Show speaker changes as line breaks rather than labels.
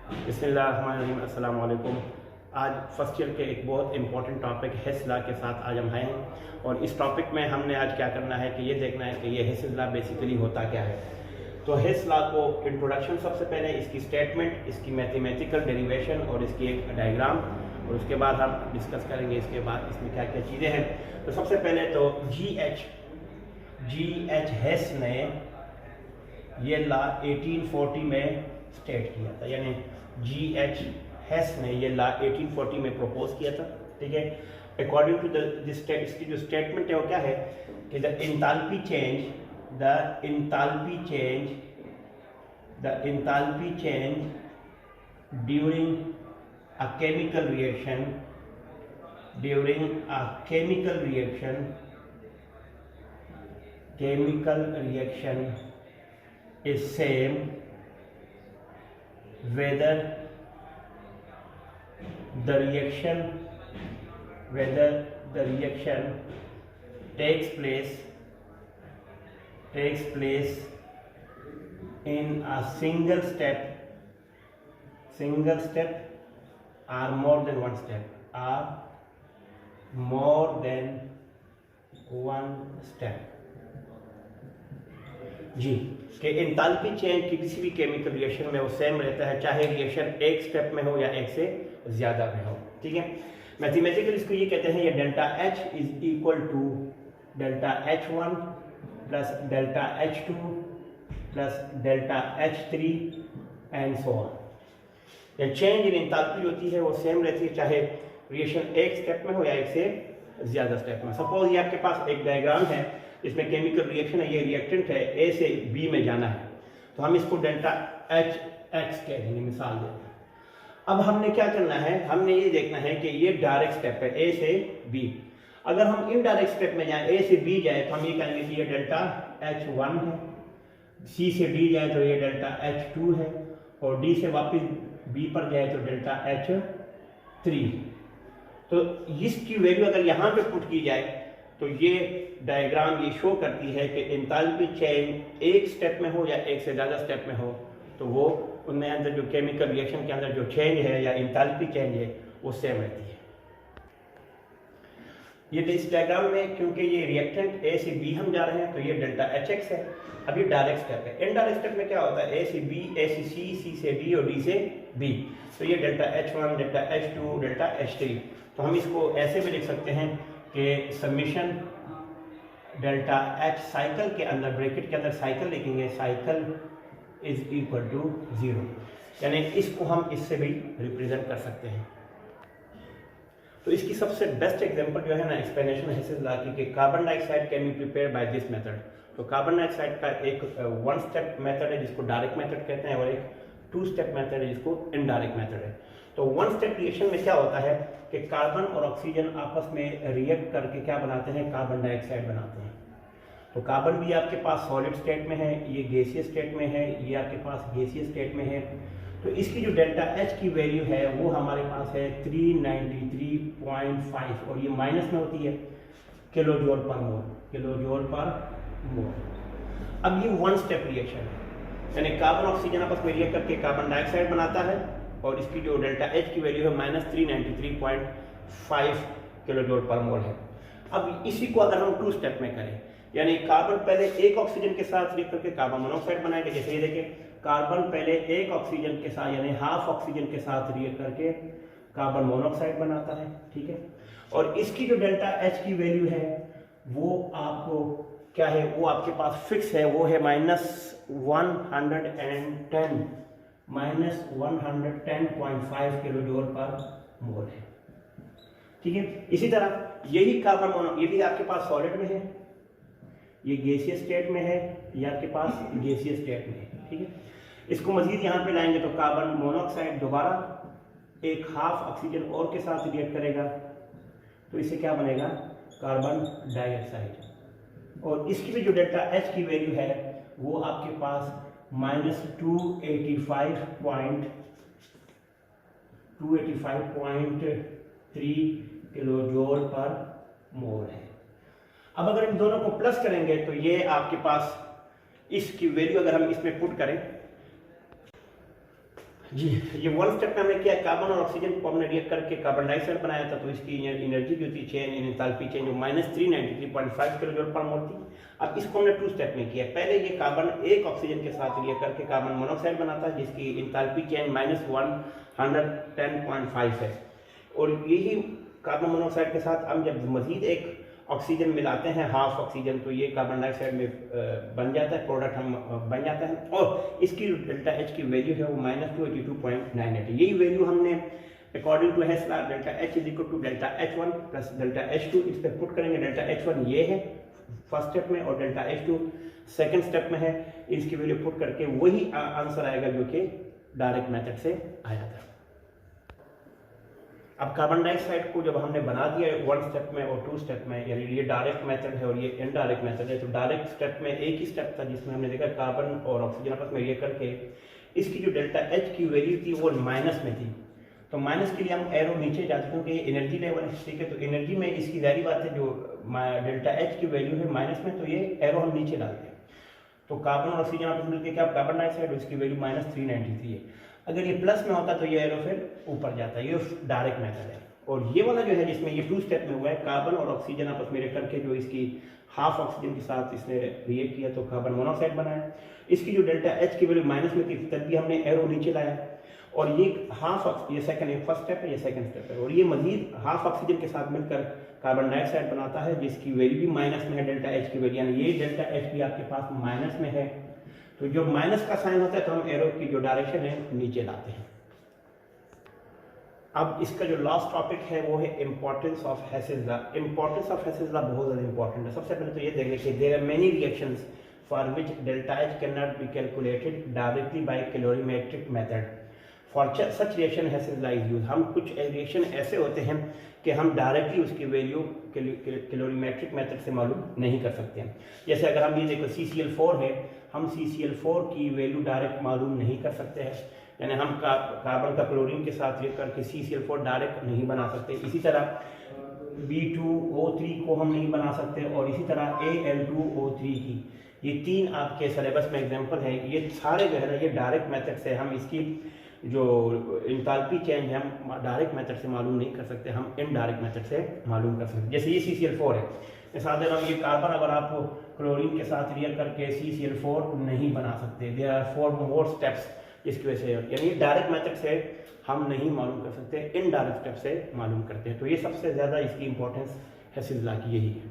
बिस्मिल्लाहिर्रहमानिर्रहीम, अस्सलाम वालेकुम। आज फर्स्ट ईयर के एक बहुत इंपॉर्टेंट टॉपिक हिस्स लॉ के साथ आज हम आए हैं और इस टॉपिक में हमने आज क्या करना है कि ये देखना है कि ये हिस्स लॉ बेसिकली होता क्या है। तो हिस्स लॉ को इंट्रोडक्शन, सबसे पहले इसकी स्टेटमेंट, इसकी मैथमेटिकल डेरिवेशन और इसकी एक डायग्राम, और उसके बाद हम डिस्कस करेंगे इसके बाद इसमें क्या क्या चीज़ें हैं। तो सबसे पहले तो जी एच हेस ने ये लॉ 1840 में स्टेट किया था, यानी जी एच हेस ने ये लॉ 1840 में प्रपोज किया था। ठीक है, अकॉर्डिंग टू इसकी जो स्टेटमेंट है वो क्या है कि the enthalpy change during a chemical reaction is same whether the reaction takes place in a single step or more than one step जी, कि एंथैल्पी चेंज की किसी भी केमिकल रिएक्शन में वो सेम रहता है, चाहे रिएक्शन एक स्टेप में हो या एक से ज़्यादा में हो। ठीक है, मैथमेटिकली इसको ये कहते हैं, ये delta H is equal to delta H1 plus delta H2 plus delta H3 and so on. ये चेंज इन एंथैल्पी होती है वो सेम रहती है, चाहे रिएक्शन एक स्टेप में हो या एक से ज़्यादा स्टेप में। सपोज ये आपके पास एक डायग्राम है, इसमें केमिकल रिएक्शन है, ये रिएक्टेंट है, ए से बी में जाना है, तो हम इसको डेल्टा एच एक्स कह देंगे, मिसाल देंगे। अब हमने क्या करना है, हमने ये देखना है कि ये डायरेक्ट स्टेप है ए से बी। अगर हम इनडायरेक्ट स्टेप में जाएं, ए से बी जाए, तो हम ये कहेंगे कि ये डेल्टा H1 है, सी से डी जाए तो ये डेल्टा H2 है, और डी से वापस बी पर जाए तो डेल्टा H3। तो इसकी वैल्यू अगर यहाँ पे पुट की जाए तो ये डायग्राम ये शो करती है कि एंथैल्पी चेंज एक स्टेप में हो या एक से ज़्यादा स्टेप में हो, तो वो उनमें अंदर जो केमिकल रिएक्शन के अंदर जो चेंज है या एंथैल्पी चेंज है वो सेम रहती है। ये इस डायग्राम में क्योंकि ये रिएक्टेंट ए से बी हम जा रहे हैं तो ये डेल्टा HX है। अब ये डायरेक्ट स्टेप है। इनडायरेक्ट स्टेप में क्या होता है, ए से बी, ए से सी, सी से डी और डी से बी, तो ये delta H1, delta H2, delta H3। तो हम इसको ऐसे भी लिख सकते हैं कि समीशन डेल्टा H साइकिल के अंदर, ब्रैकेट के अंदर साइकिल लिखेंगे, साइकिल इज इक्वल टू 0, यानी इसको हम इससे भी रिप्रेजेंट कर सकते हैं। तो इसकी सबसे बेस्ट एग्जांपल जो है ना एक्सप्लेनेशन हिस्स लॉ की कि carbon dioxide can be prepare by this method. तो कार्बन डाइऑक्साइड का एक वन स्टेप मेथड है जिसको डायरेक्ट मेथड कहते हैं, और एक टू स्टेप मेथड है जिसको इनडायरेक्ट मेथड है। तो वन स्टेप रिएक्शन में क्या होता है कि कार्बन और ऑक्सीजन आपस में रिएक्ट करके क्या बनाते हैं, कार्बन डाइऑक्साइड बनाते हैं। तो कार्बन भी आपके पास सॉलिड स्टेट में है, ये गैसीय स्टेट में है, ये आपके पास गैसीय स्टेट में है। तो इसकी जो डेल्टा H की वैल्यू है वो हमारे पास है 393.5, और ये माइनस में होती है किलो जूल पर मोल। अब ये वन स्टेप रिएक्शन है, यानी कार्बन ऑक्सीजन आपस में रिएक्ट करके कार्बन डाइऑक्साइड बनाता है, और इसकी जो डेल्टा H की वैल्यू है -393.5 किलो जूल पर मोल है। अब इसी को अगर हम टू स्टेप में करें, यानी कार्बन पहले एक ऑक्सीजन के साथ रिएक्ट करके कार्बन मोनोऑक्साइड बनाएगा, जैसे ये देखें, कार्बन पहले एक ऑक्सीजन के साथ यानी हाफ ऑक्सीजन के साथ रिएक्ट करके कार्बन मोनोऑक्साइड बनाता है। ठीक है, और इसकी जो डेल्टा H की वैल्यू है वो आपको क्या है, वो आपके पास फिक्स है, वो है -110.5 किलो जूल पर मोल है। ठीक है, इसी तरह यही कार्बन मोनो, ये भी आपके पास सॉलिड में है, ये गैसीय स्टेट में है, ये आपके पास गैसीय स्टेट में है। ठीक है, इसको मजीद यहाँ पे लाएंगे तो कार्बन मोनोऑक्साइड दोबारा एक हाफ ऑक्सीजन और के साथ रिएक्ट करेगा, तो इससे क्या बनेगा, कार्बन डाइऑक्साइड। और इसकी भी जो डेल्टा H की वैल्यू है वो आपके पास -285.3 किलो जूल पर मोल है। अब अगर इन दोनों को प्लस करेंगे तो ये आपके पास इसकी वैल्यू अगर हम इसमें पुट करें, जी, ये वन स्टेप में हमने किया, कार्बन और ऑक्सीजन को हमने रिएक्ट करके कार्बन डाइऑक्साइड बनाया था, तो इसकी एनर्जी जो थी चेंज इन एंथैल्पी चेंज जो -393.5 किलो जूल पर मोल थी। अब इसको हमने 2 स्टेप में किया। पहले ये कार्बन एक ऑक्सीजन के साथ रिएक्ट करके कार्बन मोनोऑक्साइड बनाता है जिसकी एंथैल्पी चेंज -110.5 है, और यही कार्बन मोनोऑक्साइड के साथ हम जब मजीद एक ऑक्सीजन मिलाते हैं, हाफ ऑक्सीजन, तो ये कार्बन डाइऑक्साइड में बन जाता है, प्रोडक्ट हम बन जाता है, और इसकी डेल्टा एच की वैल्यू है वो -282.98 है। यही वैल्यू हमने according to Hess law delta H is equal to delta H1 plus delta H2 इस पर पुट करेंगे। डेल्टा H1 ये है फर्स्ट स्टेप में और डेल्टा H2 सेकंड स्टेप में है, इसकी वैल्यू पुट करके वही आंसर आएगा जो कि डायरेक्ट मेथड से आया था। अब कार्बन डाइऑक्साइड को जब हमने बना दिया 1 स्टेप में और 2 स्टेप में, यानी ये डायरेक्ट मेथड है और ये इनडायरेक्ट मेथड है, तो डायरेक्ट स्टेप में एक ही स्टेप था जिसमें हमने देखा कार्बन और ऑक्सीजन आपस में रिएक्ट करके इसकी जो डेल्टा एच की वैल्यू थी वो माइनस में थी, तो माइनस के लिए हम एरो नीचे जाते हैं क्योंकि एनर्जी लेवल है, ठीक है, तो एनर्जी में इसकी जारी बात है जो डेल्टा एच की वैल्यू है माइनस में, तो ये एरो हम नीचे डालते हैं, तो कार्बन और ऑक्सीजन आपस में मिलकर क्या कार्बन डाइऑक्साइड, इसकी वैल्यू -393 है। अगर ये प्लस में होता तो ये एरो फिर ऊपर जाता है, ये डायरेक्ट मेथड है। और ये वाला जो है जिसमें ये 2 स्टेप में हुआ है, कार्बन और ऑक्सीजन आपस में रिएक्ट करके जो इसकी हाफ ऑक्सीजन के साथ इसने रिएक्ट किया तो कार्बन मोनोऑक्साइड बनाया, इसकी जो डेल्टा एच की वैल्यू माइनस में थी तब भी हमने एरो नीचे लाया, और ये हाफ, ये सेकंड, ये फर्स्ट स्टेप है, ये सेकंड स्टेप है, और ये मजीद हाफ ऑक्सीजन के साथ मिलकर कार्बन डाइऑक्साइड बनाता है जिसकी वैल्यू भी माइनस में है, डेल्टा एच की वैल्यू, यानी ये डेल्टा एच भी आपके पास माइनस में है, तो जो माइनस का साइन होता है तो हम एरो की जो डायरेक्शन है नीचे लाते हैं। अब इसका जो लास्ट टॉपिक है वो है importance of Hess's law. Importance of Hess's law बहुत ज़्यादा इंपॉर्टेंट है। सबसे पहले तो ये देख लें कि there are many reactions for which delta H can not be calculated directly by calorimetric method, for such reaction Hess's law is use. हम कुछ रिएक्शन ऐसे होते हैं कि हम डायरेक्टली उसकी वैल्यू कैलोरीमेट्रिक मेथड से मालूम नहीं कर सकते हैं। जैसे अगर हम ये देखो CCl4 है, हम CCl4 की वैल्यू डायरेक्ट मालूम नहीं कर सकते हैं, यानी हम कार्बन का क्लोरीन के साथ रिएक्ट करके CCl4 डायरेक्ट नहीं बना सकते। इसी तरह B2O3 को हम नहीं बना सकते, और इसी तरह Al2O3 की, ये 3 आपके सिलेबस में एग्जांपल है। ये सारे जो है ना ये डायरेक्ट मेथड से हम इसकी जो एंथैल्पी चेंज है हम डायरेक्ट मेथड से मालूम नहीं कर सकते, हम इनडायरेक्ट मेथड से मालूम कर सकते। जैसे ये CCl4 है, मिसाल दे रहा हूँ, ये कार्बन अगर आप क्लोरीन के साथ रिएक्ट करके CCl4 नहीं बना सकते, देयर आर 4 मोर स्टेप्स जिसकी वजह से, यानी डायरेक्ट मेथड से हम नहीं मालूम कर सकते, इनडायरेक्ट स्टेप से मालूम करते हैं। तो ये सबसे ज़्यादा इसकी इंपॉर्टेंस हेसेस लॉ की यही है।